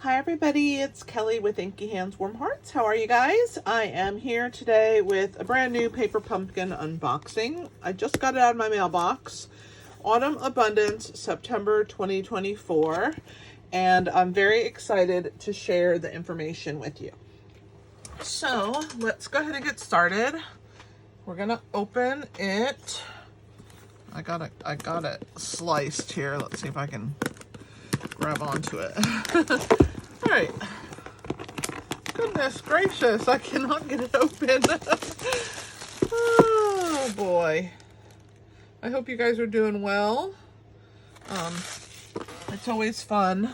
Hi everybody, it's Kelly with Inky Hands Warm Hearts. How are you guys? I am here today with a brand new paper pumpkin unboxing. I just got it out of my mailbox. Autumn Abundance, September 2024. And I'm very excited to share the information with you. So let's go ahead and get started. We're gonna open it. I got it sliced here. Let's see if I can grab onto it. All right. Goodness gracious, I cannot get it open. Oh boy. I hope you guys are doing well. It's always fun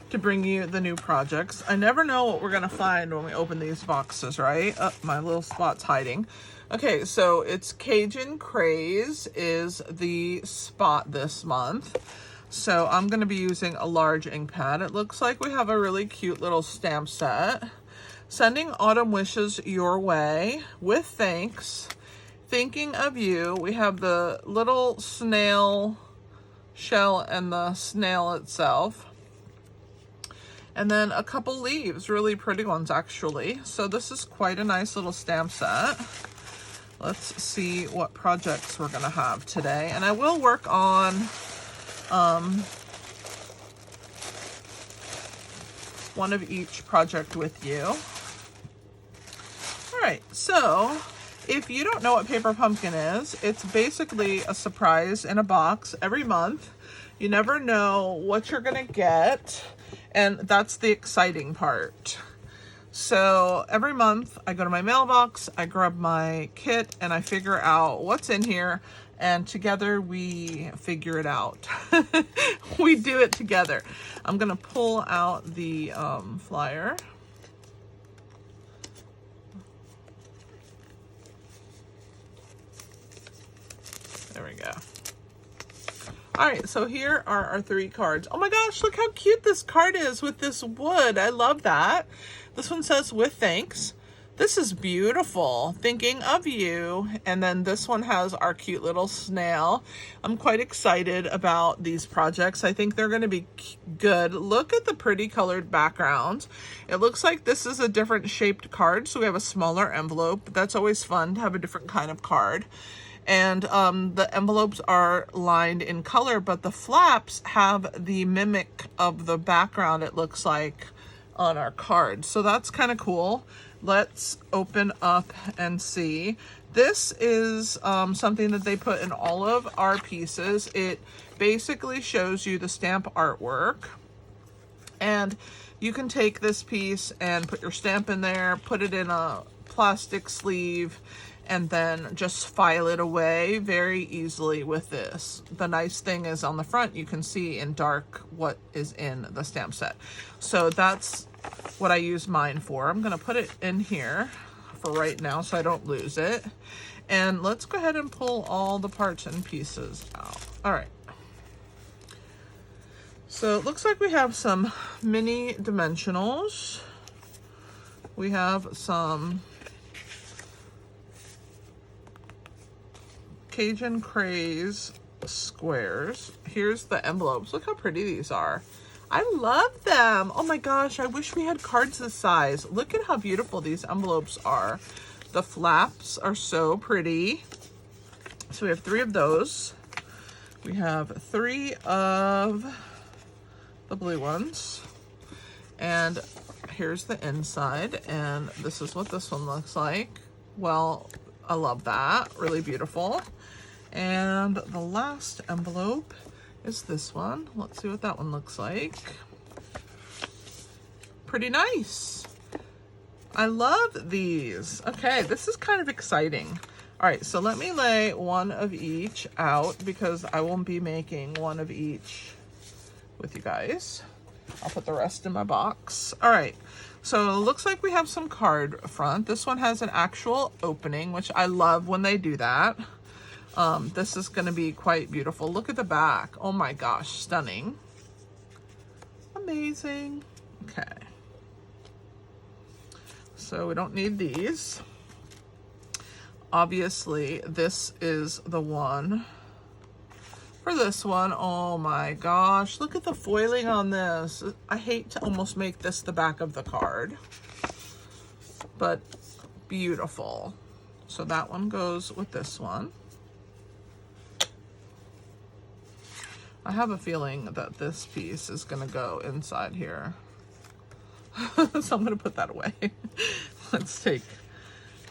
to bring you the new projects. I never know what we're gonna find when we open these boxes, right? Oh, my little spot's hiding. Okay, so it's Cajun Craze is the spot this month. So I'm going to be using a large ink pad. It looks like we have a really cute little stamp set. Sending autumn wishes your way with thanks. Thinking of you. We have the little snail shell and the snail itself. And then a couple leaves, really pretty ones actually. So this is quite a nice little stamp set. Let's see what projects we're going to have today. And I will work on one of each project with you. All right, so if you don't know what Paper Pumpkin is, it's basically a surprise in a box every month. You never know what you're gonna get, and that's the exciting part. So every month I go to my mailbox, I grab my kit, and I figure out what's in here. And together we figure it out. We do it together. I'm gonna pull out the flyer. There we go. All right, so here are our 3 cards. Oh my gosh, look how cute this card is with this wood. I love that. This one says, with thanks. This is beautiful. Thinking of you. And then this one has our cute little snail. I'm quite excited about these projects. I think they're going to be good. Look at the pretty colored background. It looks like this is a different shaped card. So we have a smaller envelope. That's always fun to have a different kind of card. And the envelopes are lined in color, but the flaps have the mimic of the background, it looks like, on our card. So that's kind of cool. Let's open up and see. This is something that they put in all of our pieces. It basically shows you the stamp artwork. And you can take this piece and put your stamp in there, put it in a plastic sleeve, and then just file it away very easily with this. The nice thing is on the front, you can see in dark what is in the stamp set. So that's what I use mine for. I'm gonna put it in here for right now so I don't lose it. And let's go ahead and pull all the parts and pieces out. All right. So it looks like we have some mini dimensionals. We have some Cajun Craze squares. Here's the envelopes. Look how pretty these are. I love them. Oh my gosh, I wish we had cards this size. Look at how beautiful these envelopes are. The flaps are so pretty. So we have 3 of those. We have 3 of the blue ones. And here's the inside. And this is what this one looks like. Well, I love that. Really beautiful. And the last envelope is this one. Let's see what that one looks like. Pretty nice. I love these. Okay, this is kind of exciting. All right, so let me lay one of each out because I won't be making one of each with you guys. I'll put the rest in my box. All right, so it looks like we have some card front. This one has an actual opening, which I love when they do that. This is going to be quite beautiful. Look at the back. Oh my gosh, stunning. Amazing. Okay. So we don't need these. Obviously, this is the one for this one, oh my gosh, look at the foiling on this. I hate to almost make this the back of the card, but beautiful. So that one goes with this one. I have a feeling that this piece is gonna go inside here. So I'm gonna put that away. Let's take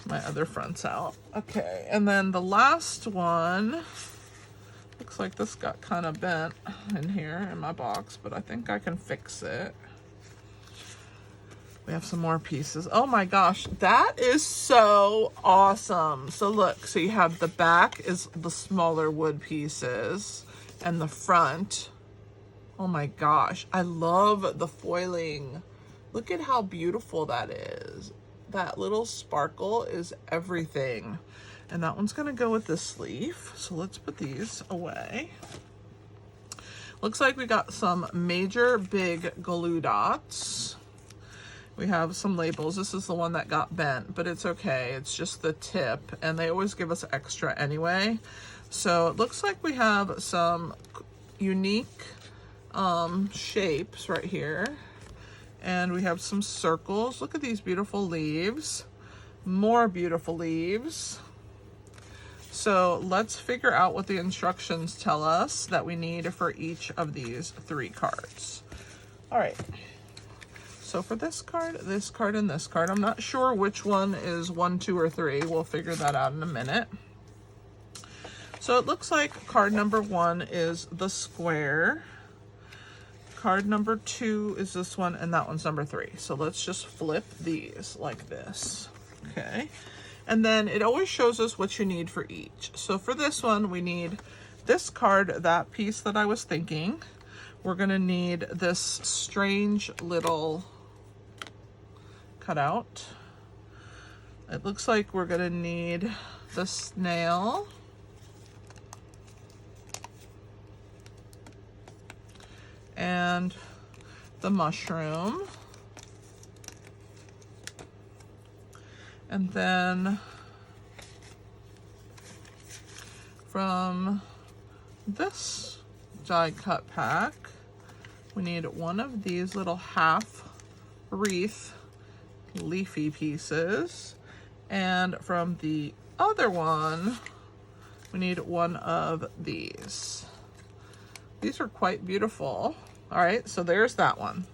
my other fronts out. Okay, and then the last one, looks like this got kind of bent in here in my box, but I think I can fix it. We have some more pieces. Oh my gosh, that is so awesome. So look, so you have the back is the smaller wood pieces and the front. Oh my gosh, I love the foiling. Look at how beautiful that is. That little sparkle is everything. And that one's gonna go with the sleeve. So let's put these away. Looks like we got some major big glue dots. We have some labels. This is the one that got bent, but it's okay. It's just the tip, and they always give us extra anyway. So it looks like we have some unique shapes right here. And we have some circles. Look at these beautiful leaves. More beautiful leaves. So let's figure out what the instructions tell us that we need for each of these 3 cards. All right. So for this card, and this card, I'm not sure which one is 1, 2, or 3. We'll figure that out in a minute. So it looks like card number 1 is the square. Card number 2 is this one, and that one's number 3. So let's just flip these like this, okay? And then it always shows us what you need for each. So for this one, we need this card, that piece that I was thinking. We're gonna need this strange little cutout. It looks like we're gonna need the snail. And the mushroom. And then from this die cut pack, we need one of these little half wreath leafy pieces. And from the other one, we need one of these. These are quite beautiful. All right, so there's that one.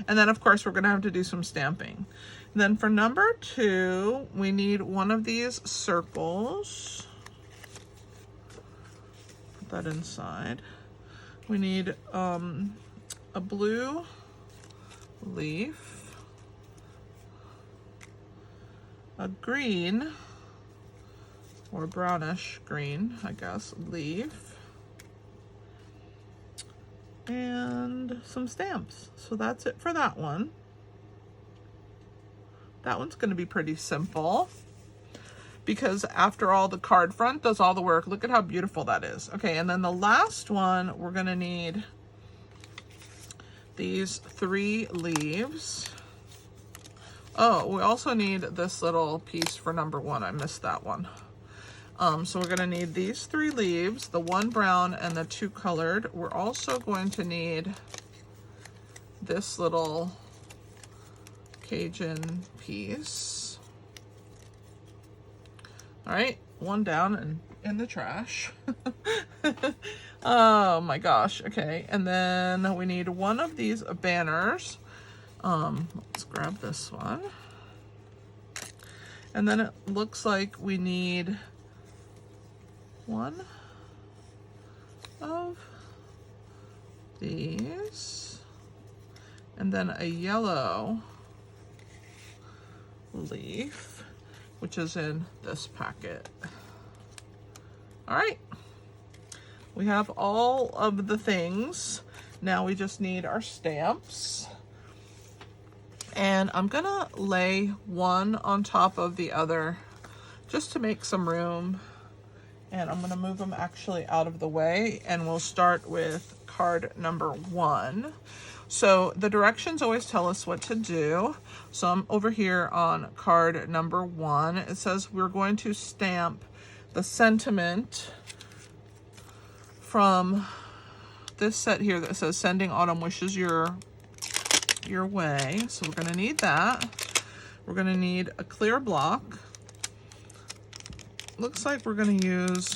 And then of course we're gonna have to do some stamping. And then for number 2, we need one of these circles. Put that inside. We need a blue leaf, a green or brownish green, I guess, leaf, and some stamps. So that's it for that one. That one's going to be pretty simple because after all, the card front does all the work. Look at how beautiful that is. Okay, and then the last one, we're going to need these 3 leaves. Oh, we also need this little piece for number 1. I missed that one. So we're gonna need these 3 leaves, the 1 brown and the 2 colored. We're also going to need this little Cajun piece. All right, 1 down and in the trash. Oh my gosh, okay. And then we need one of these banners. Let's grab this one. And then it looks like we need one of these, and then a yellow leaf, which is in this packet. All right, we have all of the things. Now we just need our stamps. And I'm gonna lay one on top of the other just to make some room. And I'm gonna move them actually out of the way, and we'll start with card number 1. So the directions always tell us what to do. So I'm over here on card number 1. It says we're going to stamp the sentiment from this set here that says Sending Autumn Wishes Your Way. So we're going to need that. We're going to need a clear block. Looks like we're going to use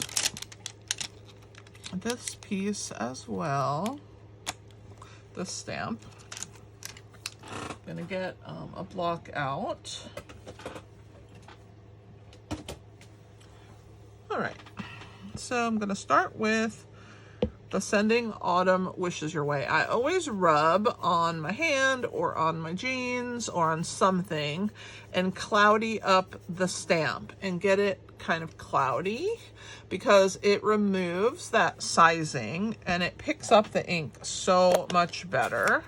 this piece as well, this stamp. I'm going to get a block out. All right, so I'm going to start with the Sending Autumn Wishes Your Way. I always rub on my hand or on my jeans or on something and cloudy up the stamp and get it kind of cloudy because it removes that sizing and it picks up the ink so much better.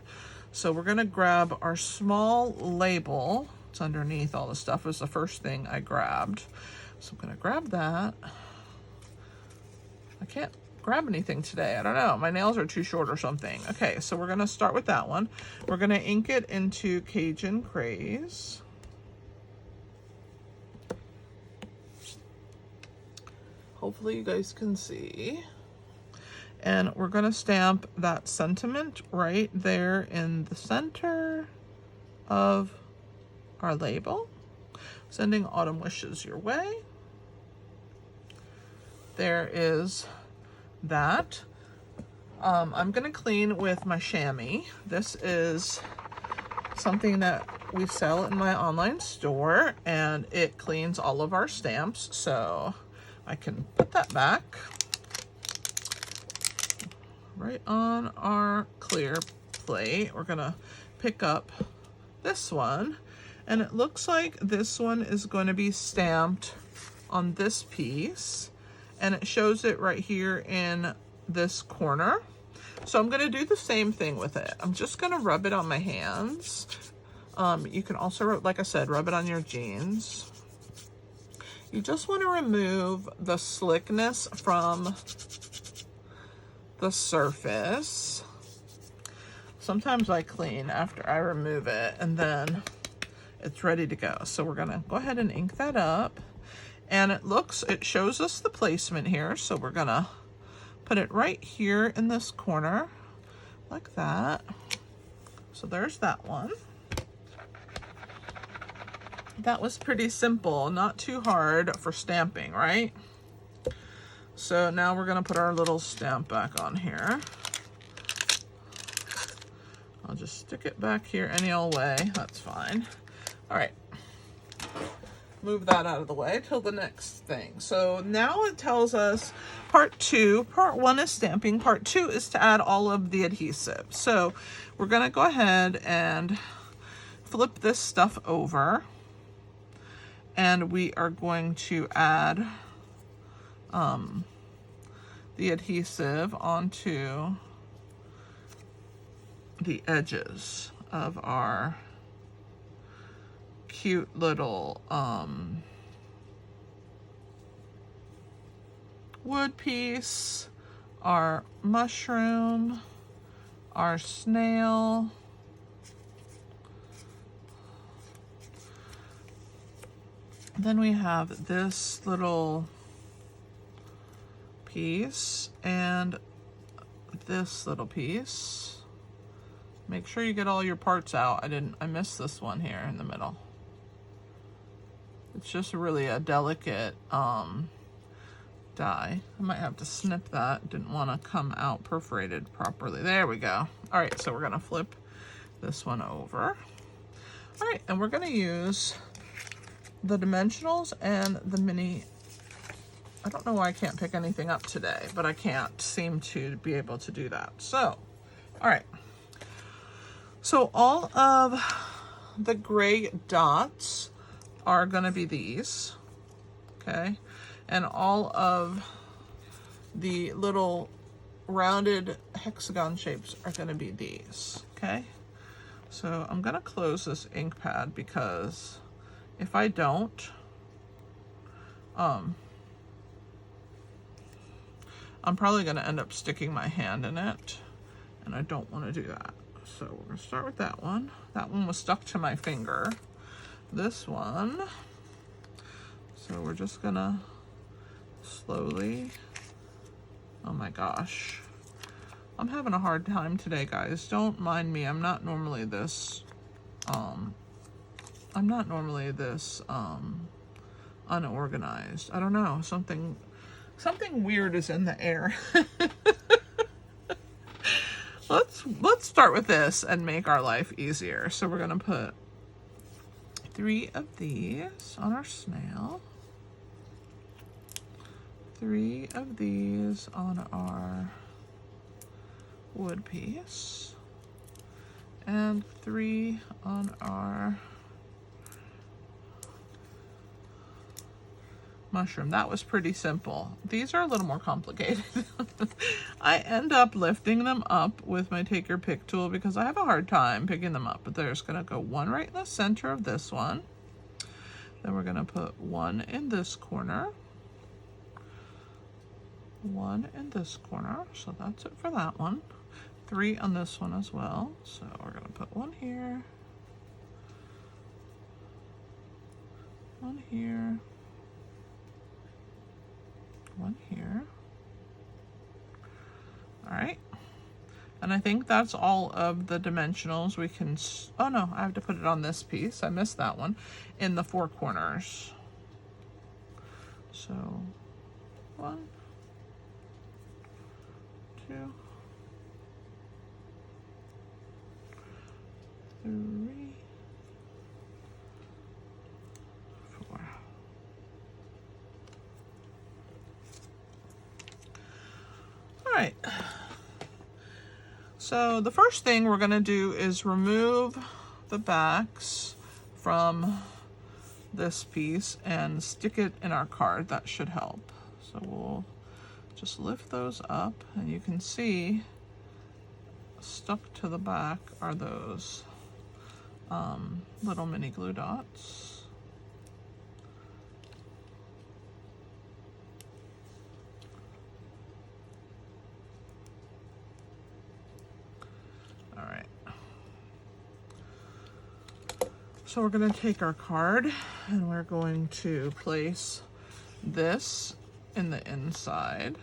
So we're gonna grab our small label. It's underneath all the stuff. It was the first thing I grabbed. So I'm gonna grab that. I can't grab anything today. I don't know. My nails are too short or something. Okay, so we're going to start with that one. We're going to ink it into Cajun Craze. Hopefully you guys can see. And we're going to stamp that sentiment right there in the center of our label. Sending Autumn Wishes Your Way. There is that. I'm gonna clean with my chamois. This is something that we sell in my online store and it cleans all of our stamps, so I can put that back right on our clear plate. We're gonna pick up this one and it looks like this one is going to be stamped on this piece. And it shows it right here in this corner. So I'm gonna do the same thing with it. I'm just gonna rub it on my hands. You can also, like I said, rub it on your jeans. You just wanna remove the slickness from the surface. Sometimes I clean after I remove it and then it's ready to go. So we're gonna go ahead and ink that up. And it shows us the placement here. So we're gonna put it right here in this corner like that. So there's that one. That was pretty simple, not too hard for stamping, right? So now we're gonna put our little stamp back on here. I'll just stick it back here any old way, that's fine. All right. Move that out of the way till the next thing. So now it tells us part 2. Part 1 is stamping. Part 2 is to add all of the adhesive. So we're going to go ahead and flip this stuff over. And we are going to add the adhesive onto the edges of our cute little wood piece, our mushroom, our snail, then we have this little piece and this little piece. Make sure you get all your parts out. I missed this one here in the middle. It's just really a delicate die. I might have to snip that. Didn't want to come out perforated properly. There we go. All right, so we're gonna flip this one over. All right, and we're gonna use the dimensionals and the mini. I don't know why I can't pick anything up today, but I can't seem to be able to do that. So, all right. So all of the gray dots are going to be these, okay? And all of the little rounded hexagon shapes are going to be these, okay? So I'm going to close this ink pad because if I don't, I'm probably going to end up sticking my hand in it, and I don't want to do that. So we're going to start with that one. That one was stuck to my finger. This one, so we're just gonna slowly Oh my gosh. I'm having a hard time today, guys. Don't mind me. I'm not normally this unorganized. I don't know. Something weird is in the air. Let's start with this and make our life easier. So we're gonna put 3 of these on our snail, 3 of these on our wood piece, and 3 on our mushroom. That was pretty simple. These are a little more complicated. I end up lifting them up with my take your pick tool because I have a hard time picking them up. But there's gonna go 1 right in the center of this one. Then we're gonna put 1 in this corner, 1 in this corner. So that's it for that one. 3 on this one as well. So we're gonna put 1 here, 1 here, 1 here. All right. And I think that's all of the dimensionals we can, oh no, I have to put it on this piece. I missed that one, in the 4 corners. So 1, 2, 3, 4. All right. So the first thing we're gonna do is remove the backs from this piece and stick it in our card. That should help. So we'll just lift those up, and you can see stuck to the back are those little mini glue dots. All right. So we're going to take our card and we're going to place this in the inside.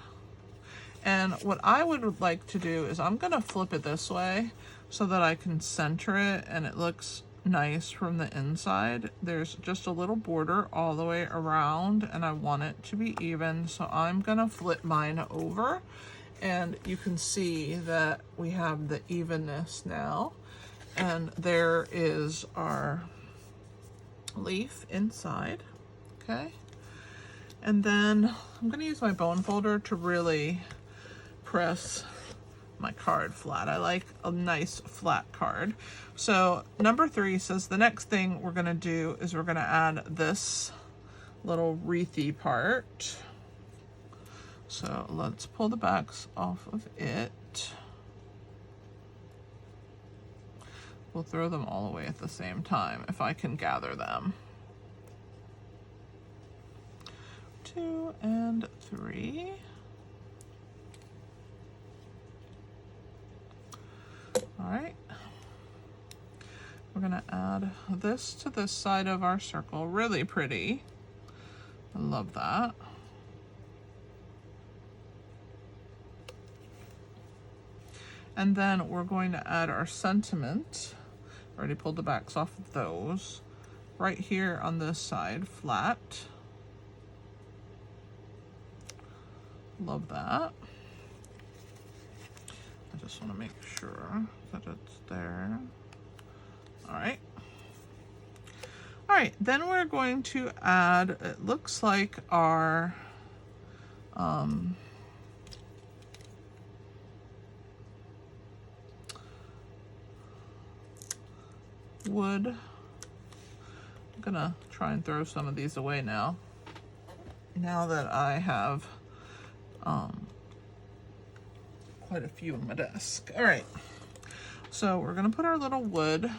And what I would like to do is I'm going to flip it this way so that I can center it and it looks nice from the inside. There's just a little border all the way around and I want it to be even. So I'm going to flip mine over and you can see that we have the evenness now. And there is our leaf inside, okay? And then I'm going to use my bone folder to really press my card flat. I like a nice flat card. So number 3 says the next thing we're going to do is we're going to add this little wreathy part. So let's pull the backs off of it. We'll throw them all away at the same time if I can gather them. 2 and 3. All right. We're gonna add this to this side of our circle. Really pretty. I love that. And then we're going to add our sentiment. Already pulled the backs off of those. Right here on this side, flat. Love that. I just want to make sure that it's there. All right. All right, then we're going to add, it looks like our wood. I'm gonna try and throw some of these away now that I have quite a few on my desk. All right, so we're gonna put our little wood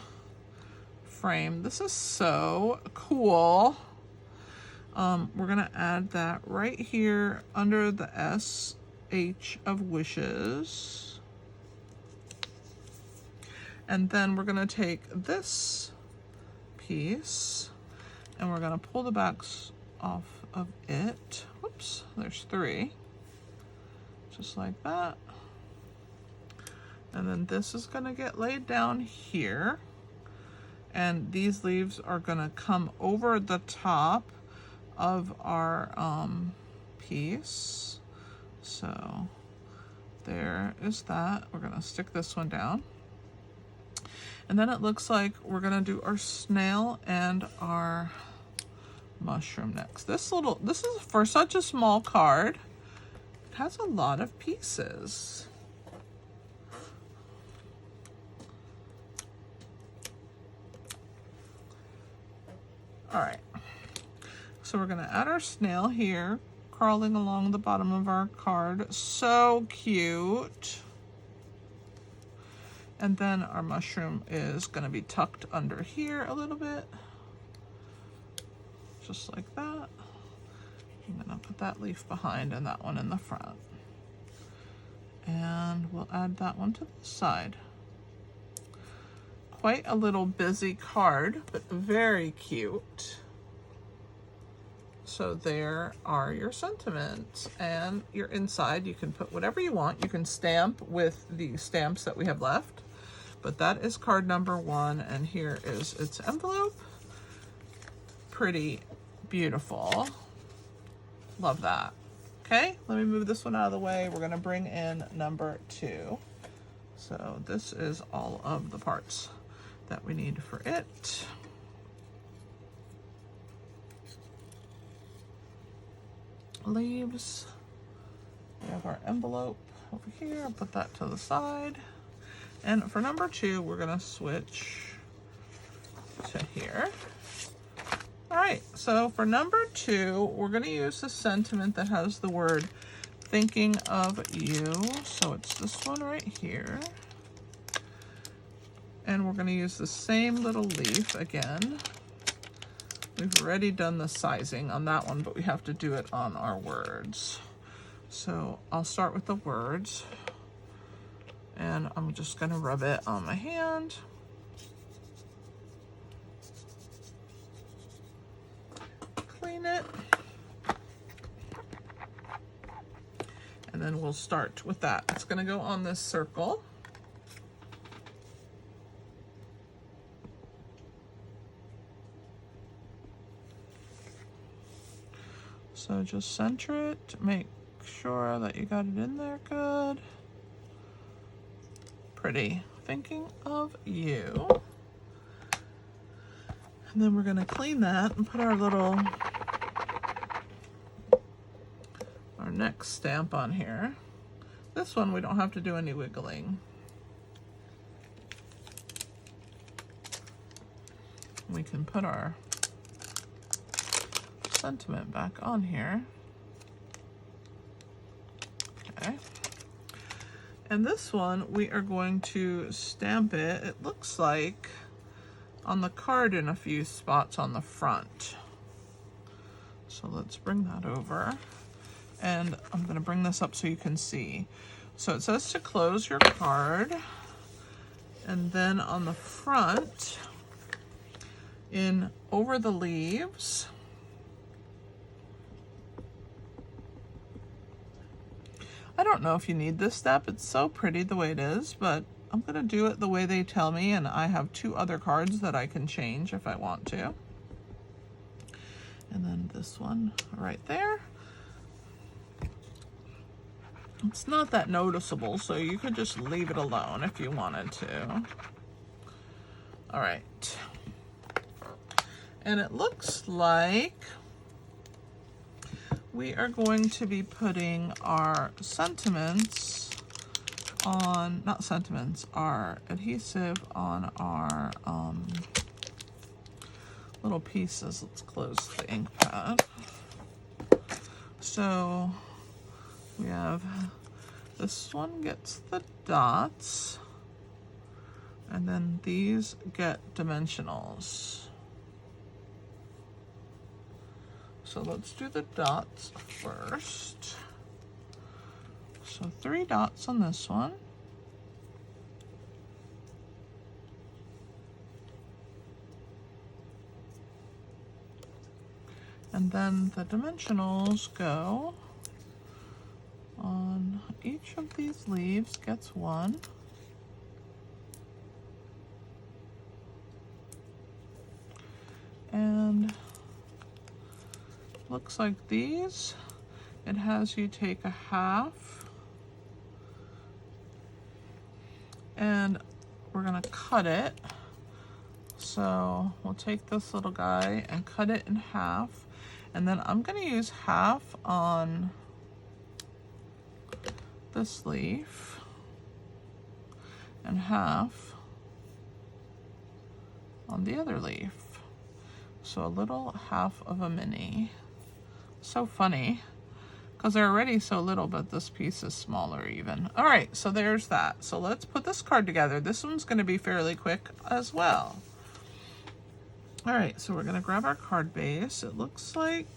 frame. This is so cool. We're gonna add that right here under the SH of wishes. And then we're gonna take this piece and we're gonna pull the backs off of it. Whoops, there's 3. So just like that. And then this is gonna get laid down here. And these leaves are gonna come over the top of our piece. So there is that. We're gonna stick this one down. And then it looks like we're gonna do our snail and our mushroom next. This is for such a small card. It has a lot of pieces. All right, so we're gonna add our snail here, crawling along the bottom of our card. So cute. And then our mushroom is gonna be tucked under here a little bit. Just like that. I'm gonna put that leaf behind and that one in the front. And we'll add that one to the side. Quite a little busy card, but very cute. So there are your sentiments, and your inside, you can put whatever you want. You can stamp with the stamps that we have left, but that is card number 1, and here is its envelope. Pretty beautiful. Love that. Okay, let me move this one out of the way. We're gonna bring in number 2. So this is all of the parts that we need for it. Leaves. We have our envelope over here. I'll put that to the side. And for number 2, we're gonna switch to here. All right, so for number 2, we're gonna use a sentiment that has the word thinking of you. So it's this one right here. And we're gonna use the same little leaf again. We've already done the sizing on that one, but we have to do it on our words. So I'll start with the words, and I'm just gonna rub it on my hand. Clean it. And then we'll start with that. It's gonna go on this circle. So just center it, make sure that you got it in there good. Pretty. Thinking of you. And then we're gonna clean that and put our next stamp on here. This one we don't have to do any wiggling. We can put our sentiment back on here. Okay. And this one, we are going to stamp it, it looks like, on the card in a few spots on the front. So let's bring that over. And I'm gonna bring this up so you can see. So it says to close your card. And then on the front, in over the leaves, I don't know if you need this step. It's so pretty the way it is, but I'm gonna do it the way they tell me, and I have 2 other cards that I can change if I want to. And then this one right there. It's not that noticeable, so you could just leave it alone if you wanted to. All right. And it looks like we are going to be putting our sentiments on, not sentiments, our adhesive on our little pieces. Let's close the ink pad. So we have, this one gets the dots, and then these get dimensionals. So let's do the dots first. So 3 dots on this one. And then the dimensionals go on each these leaves gets one. And looks like these, it has you take a half and we're gonna cut it. So we'll take this little guy and cut it in half, and then I'm gonna use half on this leaf and half on the other leaf. So a little half of a mini. So funny, because they're already so little, but this piece is smaller even. All right, so there's that. So let's put this card together. This one's gonna be fairly quick as well. All right, so we're gonna grab our card base. It looks like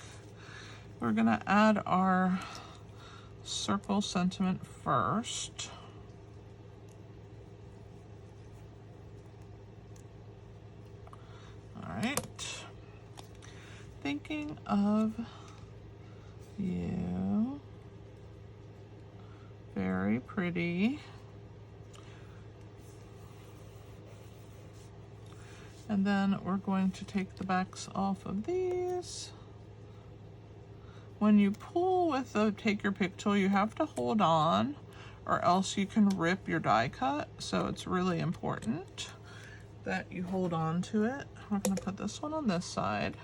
we're gonna add our circle sentiment first. All right. Thinking of you. Very pretty. And then we're going to take the backs off of these. When you pull with the take your pick tool, you have to hold on or else you can rip your die cut. So it's really important that you hold on to it. We're gonna put this one on this side,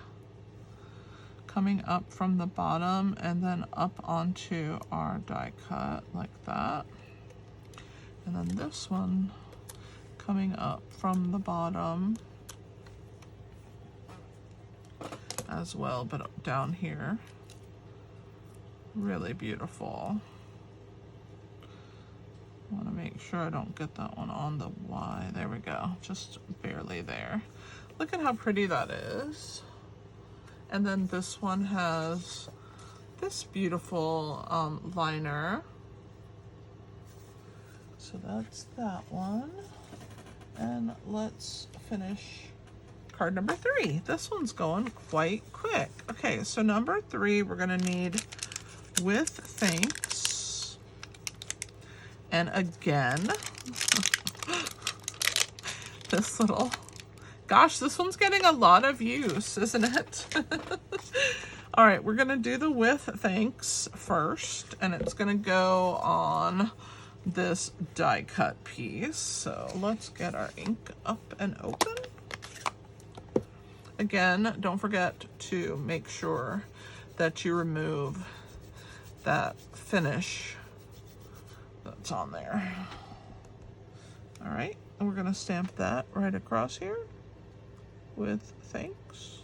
coming up from the bottom and then up onto our die cut like that. And then this one coming up from the bottom as well, but down here. Really beautiful. I want to make sure I don't get that one on the Y. There we go, just barely there. Look at how pretty that is. And then this one has this beautiful liner. So that's that one. And let's finish card number 3. This one's going quite quick. Okay, so number 3, we're gonna need with thanks. And again, this little, gosh, this one's getting a lot of use, isn't it? All right, we're gonna do the with thanks first, and it's gonna go on this die cut piece. So let's get our ink up and open. Again, don't forget to make sure that you remove that finish that's on there. All right, and we're gonna stamp that right across here with thanks.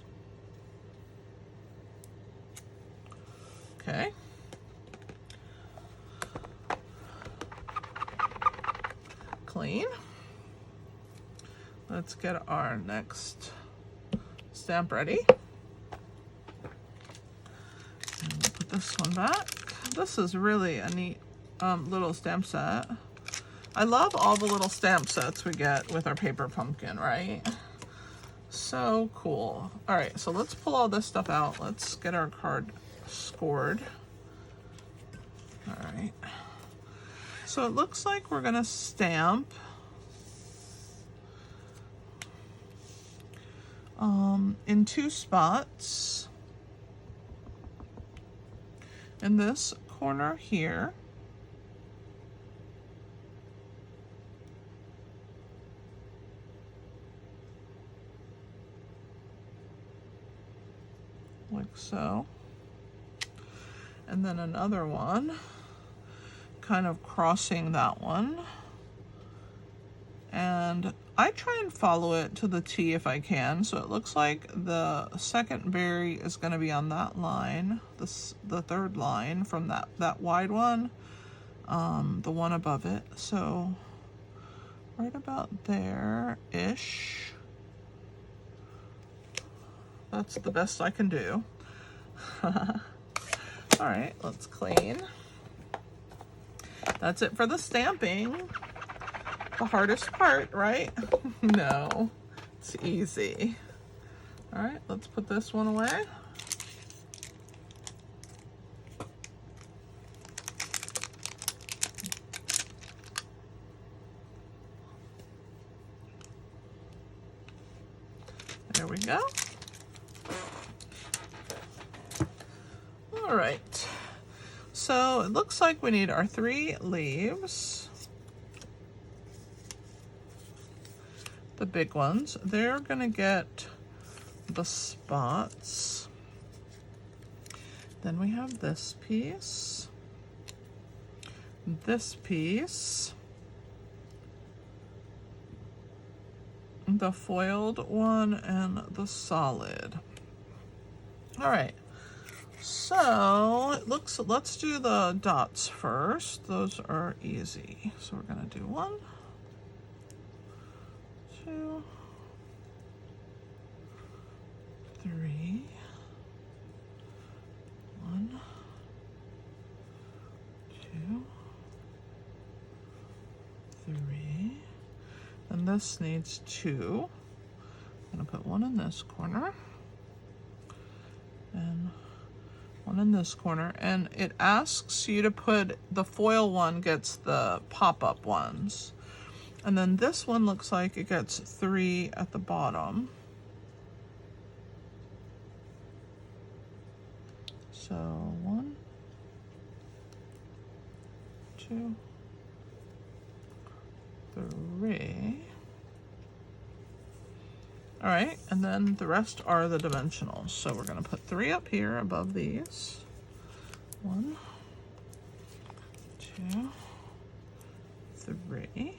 Okay. Clean. Let's get our next stamp ready. And we'll put this one back. This is really a neat little stamp set. I love all the little stamp sets we get with our paper pumpkin, right? So cool. All right, so let's pull all this stuff out. Let's get our card scored. All right. So it looks like we're gonna stamp in 2 spots. In this corner here. Like so. And then another one kind of crossing that one. And I try and follow it to the T if I can. So it looks like the second berry is going to be on that line, the third line from that wide one, the one above it. So right about there-ish. That's the best I can do. All right, let's clean. That's it for the stamping. The hardest part, right? No, it's easy. All right, let's put this one away. There we go. All right. So it looks like we need our 3 leaves. The big ones. They're gonna get the spots. Then we have this piece. This piece. The foiled one and the solid. All right, so it looks, let's do the dots first. Those are easy. So we're gonna do 1, 2, 3, 1, 2, 3. And this needs 2. I'm gonna put 1 in this corner and 1 in this corner. And it asks you to put, the foil one gets the pop-up ones. And then this one looks like it gets 3 at the bottom. So 1, 2, 3. All right, and then the rest are the dimensionals. So we're gonna put 3 up here above these. 1, 2, 3.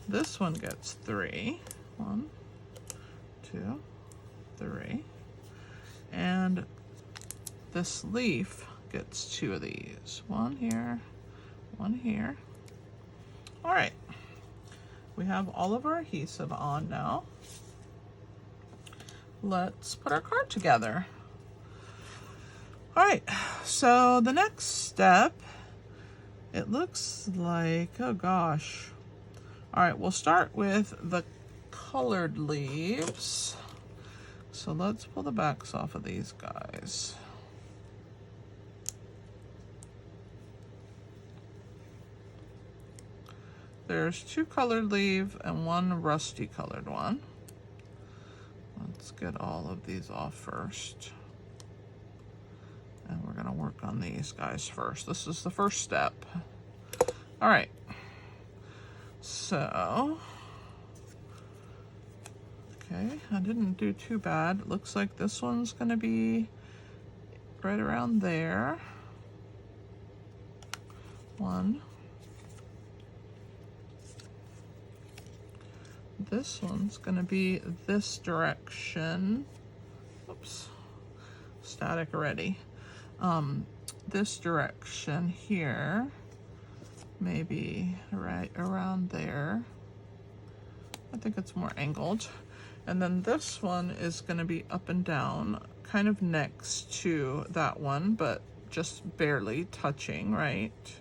This one gets 3. 1, 2, 3. And this leaf gets 2 of these. 1 here, 1 here. All right, we have all of our adhesive on now. Let's put our card together. All right, so the next step, it looks like, oh gosh. All right, we'll start with the colored leaves. So let's pull the backs off of these guys. There's 2 colored leaves and 1 rusty colored one. Let's get all of these off first. And we're gonna work on these guys first. This is the first step. All right, so, okay, I didn't do too bad. It looks like this one's gonna be right around there. 1. This one's gonna be this direction. Oops, static already. This direction here, maybe right around there. I think it's more angled. And then this one is gonna be up and down, kind of next to that one, but just barely touching, right?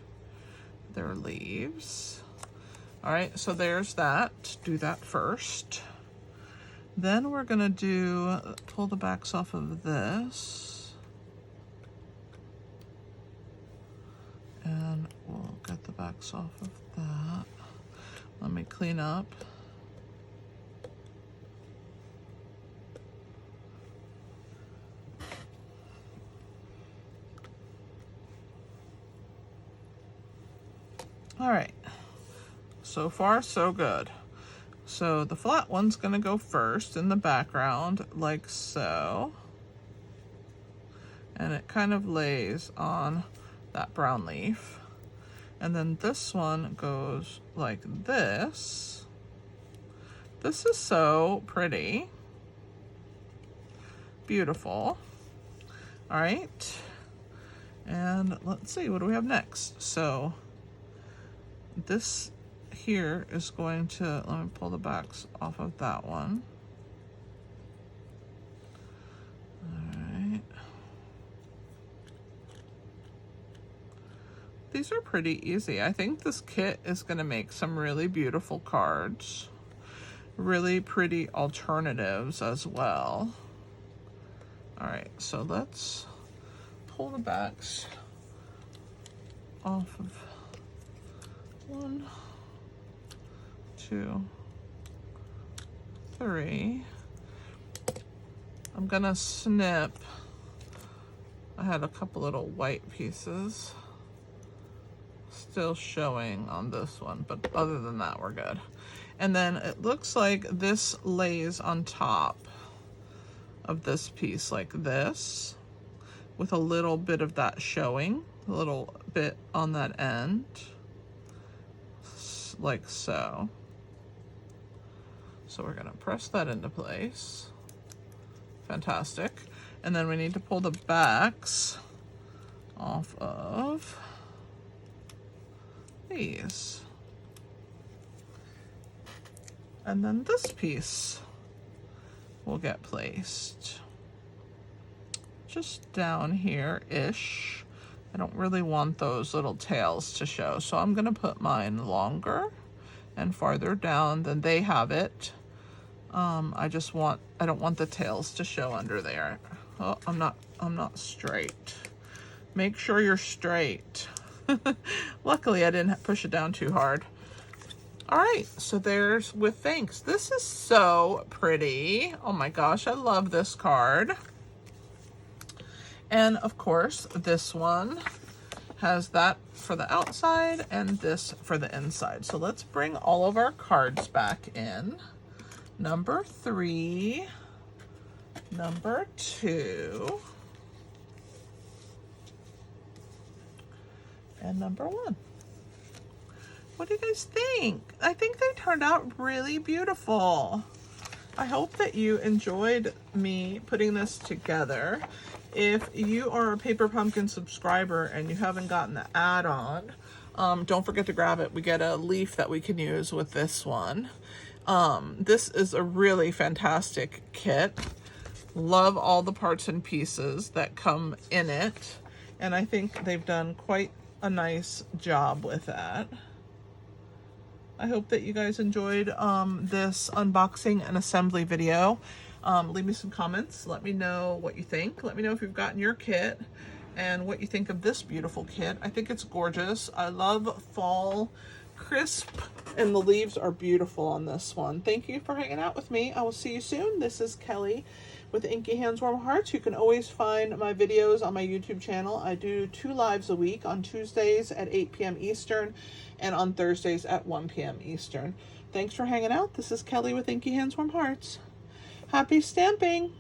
Their leaves. All right, so there's that. Do that first. Then we're gonna pull the backs off of this. And we'll get the backs off of that. Let me clean up. All right. So far, so good. So the flat one's gonna go first in the background, like so. And it kind of lays on that brown leaf. And then this one goes like this. This is so pretty. Beautiful. All right. And let's see, what do we have next? So this here is going to, let me pull the backs off of that one. All right. These are pretty easy. I think this kit is going to make some really beautiful cards. Really pretty alternatives as well. All right, so let's pull the backs off of 1, 2, 3. I'm gonna snip. I had a couple little white pieces still showing on this one, but other than that, we're good. And then it looks like this lays on top of this piece like this, with a little bit of that showing, a little bit on that end, like so. So we're gonna press that into place. Fantastic. And then we need to pull the backs off of these. And then this piece will get placed just down here-ish. I don't really want those little tails to show, so I'm gonna put mine longer and farther down than they have it. I don't want the tails to show under there. Oh, I'm not straight. Make sure you're straight. Luckily, I didn't push it down too hard. All right, so there's With Thanks. This is so pretty. Oh my gosh, I love this card. And of course, this one has that for the outside and this for the inside. So let's bring all of our cards back in. Number 3, number 2, and number 1. What do you guys think? I think they turned out really beautiful. I hope that you enjoyed me putting this together. If you are a Paper Pumpkin subscriber and you haven't gotten the add-on, don't forget to grab it. We get a leaf that we can use with this one. This is a really fantastic kit. Love all the parts and pieces that come in it. And I think they've done quite a nice job with that. I hope that you guys enjoyed this unboxing and assembly video. Leave me some comments. Let me know what you think. Let me know if you've gotten your kit and what you think of this beautiful kit. I think it's gorgeous. I love fall crisp, and the leaves are beautiful on this one. Thank you for hanging out with me. I will see you soon. This is Kelly with Inky Hands Warm Hearts. You can always find my videos on my YouTube channel. I do 2 lives a week, on Tuesdays at 8 p.m. Eastern and on Thursdays at 1 p.m. Eastern. Thanks for hanging out. This is Kelly with Inky Hands Warm Hearts. Happy stamping!